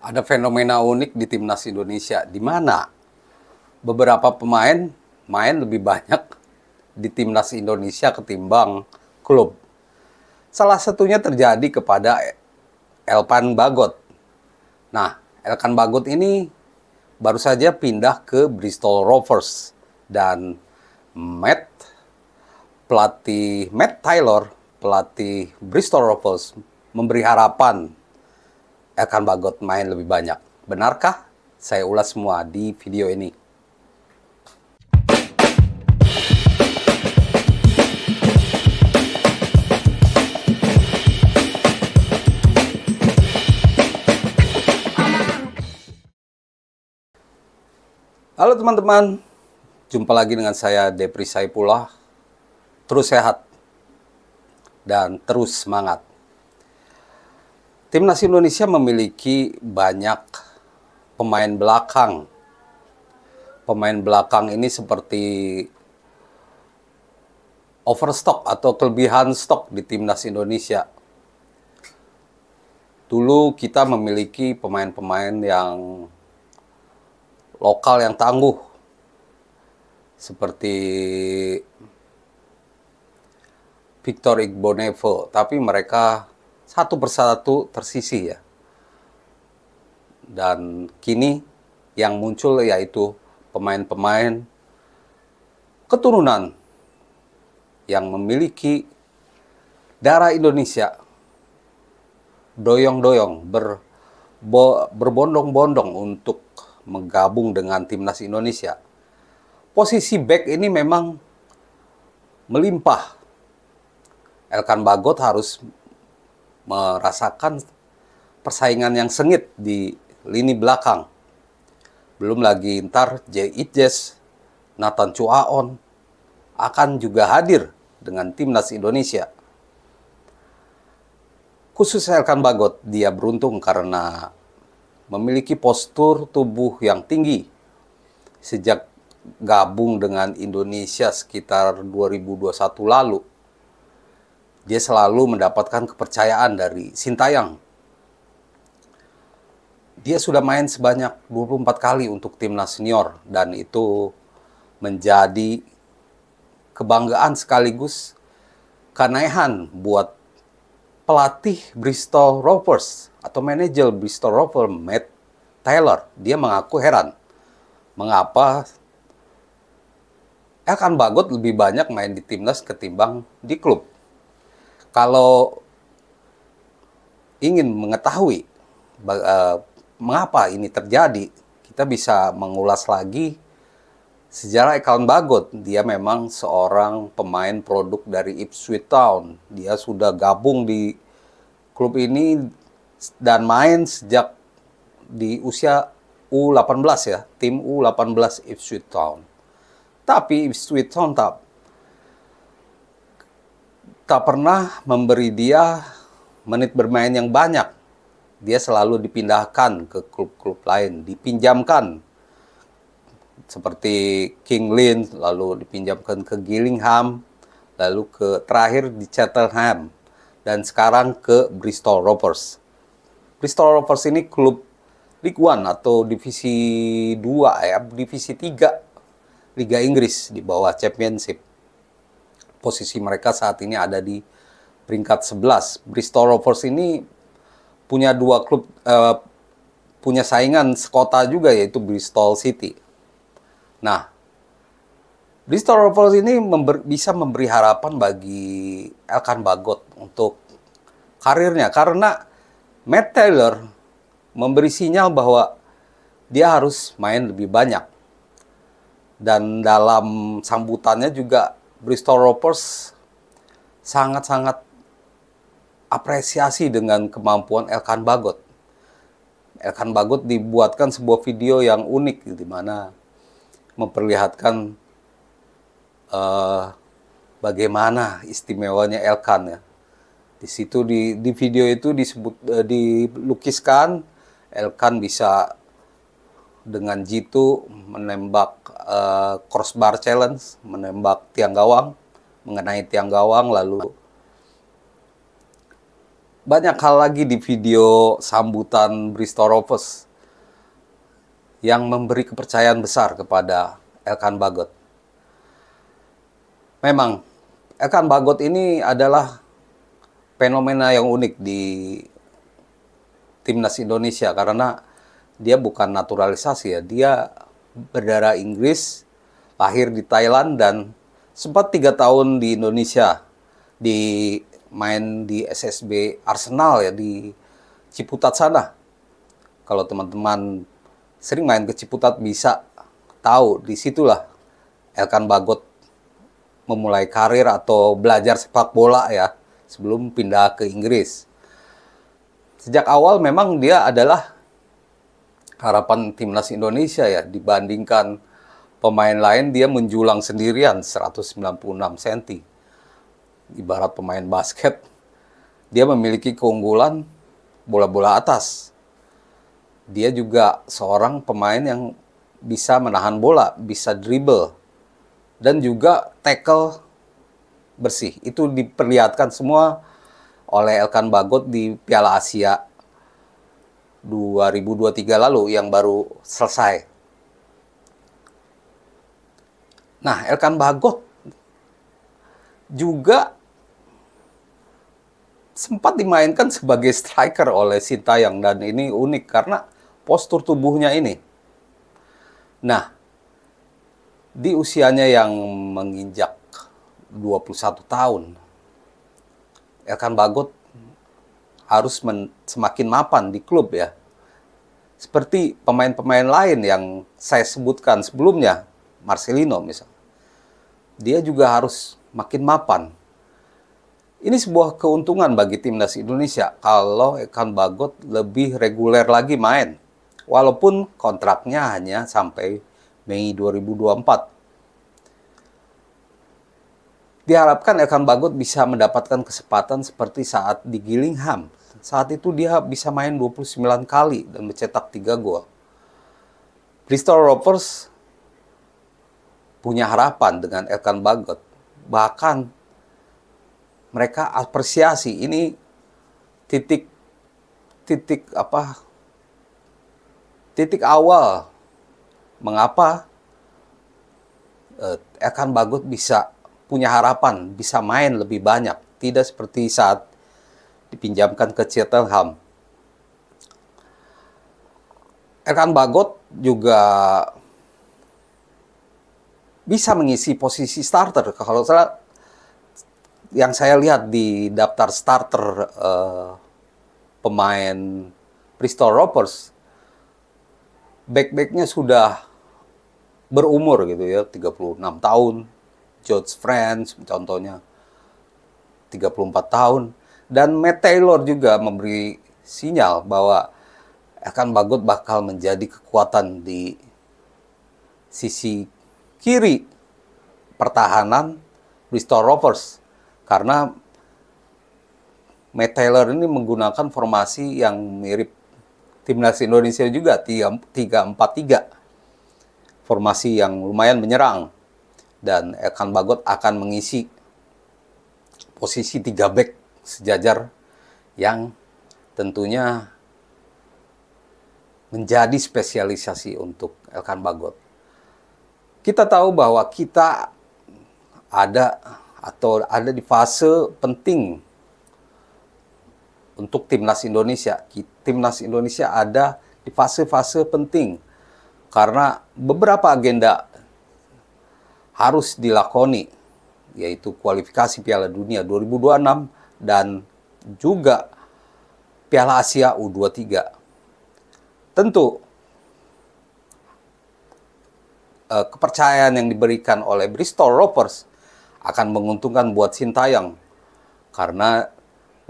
Ada fenomena unik di timnas Indonesia, di mana beberapa pemain main lebih banyak di timnas Indonesia ketimbang klub. Salah satunya terjadi kepada Elkan Bagot. Nah, Elkan Bagot ini baru saja pindah ke Bristol Rovers dan pelatih Matt Taylor, pelatih Bristol Rovers, memberi harapan Elkan Bagot main lebih banyak. Benarkah? Saya ulas semua di video ini. Halo teman-teman, jumpa lagi dengan saya Depri Saipullah. Terus sehat dan terus semangat. Timnas Indonesia memiliki banyak pemain belakang. Pemain belakang ini seperti overstock atau kelebihan stok di Timnas Indonesia. Dulu kita memiliki pemain-pemain yang lokal yang tangguh, seperti Victor Igbonnevo, tapi mereka satu persatu tersisih ya. Dan kini yang muncul yaitu pemain-pemain keturunan yang memiliki darah Indonesia, doyong-doyong, berbondong-bondong untuk menggabung dengan timnas Indonesia. Posisi back ini memang melimpah. Elkan Bagot harus merasakan persaingan yang sengit di lini belakang. Belum lagi ntar J. Itjes, Nathan Chuaon akan juga hadir dengan timnas Indonesia. Khusus Elkan Bagot, dia beruntung karena memiliki postur tubuh yang tinggi. Sejak gabung dengan Indonesia sekitar 2021 lalu, dia selalu mendapatkan kepercayaan dari Sintayong. Dia sudah main sebanyak 24 kali untuk timnas senior, dan itu menjadi kebanggaan sekaligus keanehan buat pelatih Bristol Rovers atau manajer Bristol Rovers, Matt Taylor. Dia mengaku heran mengapa Elkan Bagot lebih banyak main di timnas ketimbang di klub. Kalau ingin mengetahui mengapa ini terjadi, kita bisa mengulas lagi sejarah Elkan Bagot. Dia memang seorang pemain produk dari Ipswich Town. Dia sudah gabung di klub ini dan main sejak di usia U18 ya, tim U18 Ipswich Town. Tapi Ipswich Town tak pernah memberi dia menit bermain yang banyak. Dia selalu dipindahkan ke klub-klub lain, dipinjamkan seperti King Lynn, lalu dipinjamkan ke Gillingham, lalu terakhir di Cheltenham, dan sekarang ke Bristol Rovers. Bristol Rovers ini klub League One atau Divisi 2 ya, Divisi 3 Liga Inggris di bawah Championship. Posisi mereka saat ini ada di peringkat 11. Bristol Rovers ini punya dua klub, punya saingan sekota juga, yaitu Bristol City. Nah, Bristol Rovers ini bisa memberi harapan bagi Elkan Bagot untuk karirnya, karena Matt Taylor memberi sinyal bahwa dia harus main lebih banyak. Dan dalam sambutannya juga Bristol Rovers sangat-sangat apresiasi dengan kemampuan Elkan Bagot. Elkan Bagot dibuatkan sebuah video yang unik, di mana memperlihatkan bagaimana istimewanya Elkan ya. Di situ di video itu dilukiskan Elkan bisa dengan jitu menembak crossbar challenge, menembak tiang gawang, mengenai tiang gawang, lalu banyak hal lagi di video sambutan Bristol Rovers yang memberi kepercayaan besar kepada Elkan Bagot. Memang, Elkan Bagot ini adalah fenomena yang unik di timnas Indonesia karena dia bukan naturalisasi ya, dia berdarah Inggris, lahir di Thailand dan sempat 3 tahun di Indonesia, main di SSB Arsenal ya di Ciputat sana. Kalau teman-teman sering main ke Ciputat bisa tahu, disitulah Elkan Bagot memulai karir atau belajar sepak bola ya, sebelum pindah ke Inggris. Sejak awal memang dia adalah harapan timnas Indonesia ya, dibandingkan pemain lain dia menjulang sendirian 196 cm. Ibarat pemain basket, dia memiliki keunggulan bola-bola atas. Dia juga seorang pemain yang bisa menahan bola, bisa dribble, dan juga tackle bersih. Itu diperlihatkan semua oleh Elkan Bagot di Piala Asia 2023 lalu yang baru selesai. Nah, Elkan Bagot juga sempat dimainkan sebagai striker oleh Sintayong, dan ini unik karena postur tubuhnya ini. Nah, di usianya yang menginjak 21 tahun, Elkan Bagot harus semakin mapan di klub ya. Seperti pemain-pemain lain yang saya sebutkan sebelumnya, Marcelino misalnya. Dia juga harus makin mapan. Ini sebuah keuntungan bagi timnas Indonesia kalau Elkan Bagot lebih reguler lagi main. Walaupun kontraknya hanya sampai Mei 2024. Diharapkan Elkan Bagot bisa mendapatkan kesempatan seperti saat di Gillingham. Saat itu dia bisa main 29 kali dan mencetak 3 gol. Bristol Rovers punya harapan dengan Elkan Bagot. Bahkan mereka apresiasi ini titik awal mengapa Elkan Bagot bisa punya harapan, bisa main lebih banyak. Tidak seperti saat dipinjamkan ke Cheltenham. Elkan Bagot juga bisa mengisi posisi starter. Kalau yang saya lihat di daftar starter pemain Bristol Rovers, back-backnya sudah berumur gitu ya, 36 tahun. George Friends contohnya 34 tahun. Dan Matt Taylor juga memberi sinyal bahwa Elkan Bagot bakal menjadi kekuatan di sisi kiri pertahanan Bristol Rovers. Karena Matt Taylor ini menggunakan formasi yang mirip timnas Indonesia juga, 3-4-3. Formasi yang lumayan menyerang. Dan Elkan Bagot akan mengisi posisi 3 back sejajar yang tentunya menjadi spesialisasi untuk Elkan Bagot. Kita tahu bahwa kita ada di fase penting untuk timnas Indonesia. Timnas Indonesia ada di fase-fase penting karena beberapa agenda harus dilakoni, yaitu kualifikasi Piala Dunia 2026 dan juga Piala Asia U23. Tentu kepercayaan yang diberikan oleh Bristol Rovers akan menguntungkan buat Sintayong, karena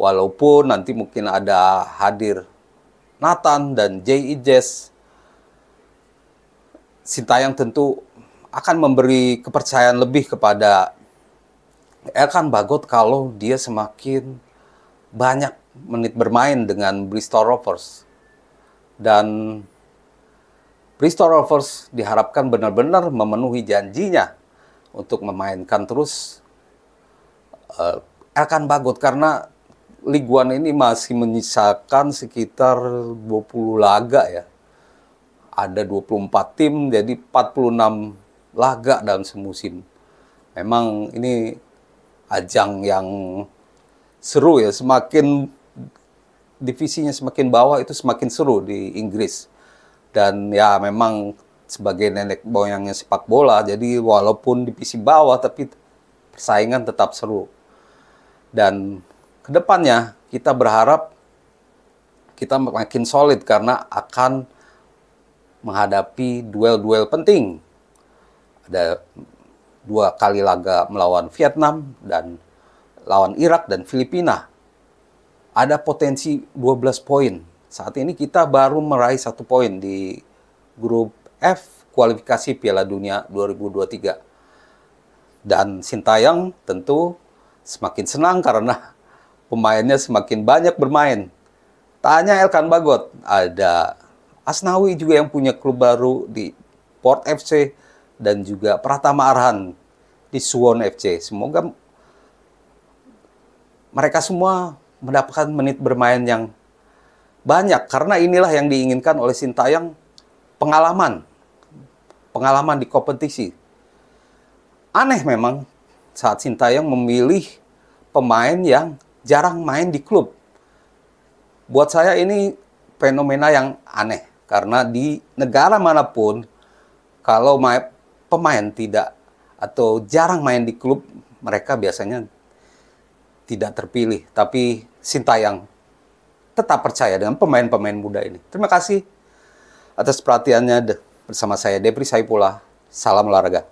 walaupun nanti mungkin ada hadir Nathan dan J.I. Jess, Sintayong tentu akan memberi kepercayaan lebih kepada Elkan Bagot kalau dia semakin banyak menit bermain dengan Bristol Rovers. Dan Bristol Rovers diharapkan benar-benar memenuhi janjinya untuk memainkan terus Elkan Bagot, karena Ligue 1 ini masih menyisakan sekitar 20 laga ya. Ada 24 tim, jadi 46 laga dalam semusim. Memang ini ajang yang seru ya, semakin divisinya semakin bawah itu semakin seru di Inggris. Dan ya memang sebagai nenek moyangnya sepak bola, jadi walaupun divisi bawah tapi persaingan tetap seru. Dan kedepannya kita berharap kita makin solid karena akan menghadapi duel-duel penting. Ada 2 kali laga melawan Vietnam dan lawan Irak dan Filipina. Ada potensi 12 poin. Saat ini kita baru meraih 1 poin di grup F kualifikasi Piala Dunia 2023. Dan Sintayong tentu semakin senang karena pemainnya semakin banyak bermain. Tanya Elkan Bagot, ada Asnawi juga yang punya klub baru di Port FC dan juga Pratama Arhan di Suwon FC. Semoga mereka semua mendapatkan menit bermain yang banyak karena inilah yang diinginkan oleh Sintayong, pengalaman di kompetisi. Aneh memang saat Sintayong memilih pemain yang jarang main di klub. Buat saya ini fenomena yang aneh. Karena di negara manapun, kalau pemain tidak atau jarang main di klub, mereka biasanya tidak terpilih. Tapi Sintayong tetap percaya dengan pemain-pemain muda ini. Terima kasih atas perhatiannya bersama saya, Depri Saipullah. Salam olahraga.